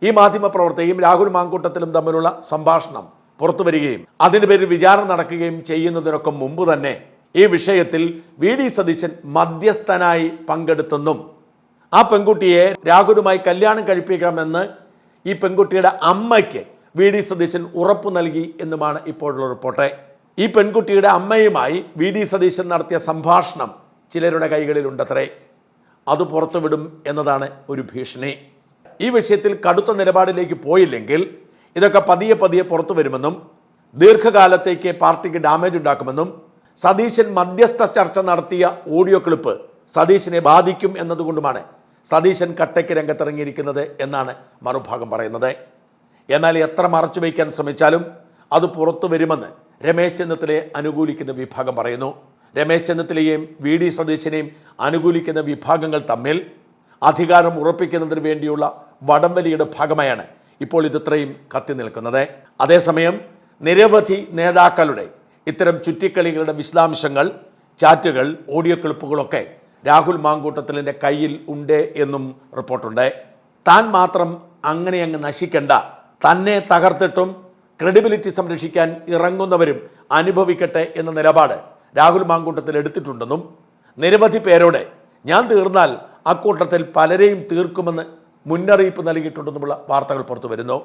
ഈ മാധ്യമപ്രവർത്തകയും രാഹുൽ മാങ്കൂട്ടത്തിലും തമ്മിലുള്ള സംഭാഷണം പുറത്തു വരികയും അതിന് പേരിൽ വിചാരണ നടക്കുകയും ചെയ്യുന്നതിനൊക്കെ മുമ്പ് തന്നെ ഈ വിഷയത്തിൽ VD സതീശൻ മധ്യസ്ഥനായി പങ്കെടുത്തെന്നും ആ പെൺകുട്ടിയെ രാഹുലുമായി കല്യാണം കഴിപ്പിക്കാമെന്ന് ഈ പെൺകുട്ടിയുടെ അമ്മയ്ക്ക് VD സതീശൻ ഉറപ്പു നൽകി എന്നുമാണ് ഇപ്പോഴുള്ള റിപ്പോർട്ട്. ഈ പെൺകുട്ടിയുടെ അമ്മയുമായി VD സതീശൻ നടത്തിയ സംഭാഷണം ചിലരുടെ കൈകളിലുണ്ടത്രേ. അത് പുറത്തുവിടും എന്നതാണ് ഒരു ഭീഷണി. ഈ വിഷയത്തിൽ കടുത്ത നിലപാടിലേക്ക് പോയില്ലെങ്കിൽ ഇതൊക്കെ പതിയെ പതിയെ പുറത്തു വരുമെന്നും ദീർഘകാലത്തേക്ക് പാർട്ടിക്ക് ഡാമേജ് ഉണ്ടാക്കുമെന്നും സതീശൻ മധ്യസ്ഥ ചർച്ച നടത്തിയ ഓഡിയോ ക്ലിപ്പ് സതീശനെ ബാധിക്കും എന്നതുകൊണ്ടുമാണ് സതീശൻ കട്ടയ്ക്ക് രംഗത്തിറങ്ങിയിരിക്കുന്നത് എന്നാണ് മറുഭാഗം പറയുന്നത്. എന്നാൽ എത്ര മറച്ചു വയ്ക്കാൻ ശ്രമിച്ചാലും അത് പുറത്തു വരുമെന്ന് രമേശ് ചെന്നിത്തലയെ അനുകൂലിക്കുന്ന വിഭാഗം പറയുന്നു. രമേശ് ചെന്നിത്തലയെയും VD സതീശനെയും അനുകൂലിക്കുന്ന വിഭാഗങ്ങൾ തമ്മിൽ അധികാരം ഉറപ്പിക്കുന്നതിന് വേണ്ടിയുള്ള വടംവലിയുടെ ഭാഗമായാണ് ഇപ്പോൾ ഇത്രയും കത്തി നിൽക്കുന്നത്. അതേസമയം നിരവധി നേതാക്കളുടെ ഇത്തരം ചുറ്റിക്കളികളുടെ വിശദാംശങ്ങൾ, ചാറ്റുകൾ, ഓഡിയോ ക്ലിപ്പുകളൊക്കെ രാഹുൽ മാങ്കൂട്ടത്തിലിൻ്റെ കയ്യിൽ ഉണ്ട് എന്നും റിപ്പോർട്ടുണ്ട്. താൻ മാത്രം അങ്ങ് നശിക്കേണ്ട, തന്നെ തകർത്തിട്ടും ക്രെഡിബിലിറ്റി സംരക്ഷിക്കാൻ ഇറങ്ങുന്നവരും അനുഭവിക്കട്ടെ എന്ന നിലപാട് രാഹുൽ മാങ്കൂട്ടത്തിൽ എടുത്തിട്ടുണ്ടെന്നും നിരവധി പേരോടെ ഞാൻ തീർന്നാൽ അക്കൂട്ടത്തിൽ പലരെയും തീർക്കുമെന്ന് മുന്നറിയിപ്പ് നൽകിയിട്ടുണ്ടെന്നുമുള്ള വാർത്തകൾ പുറത്തു വരുന്നു.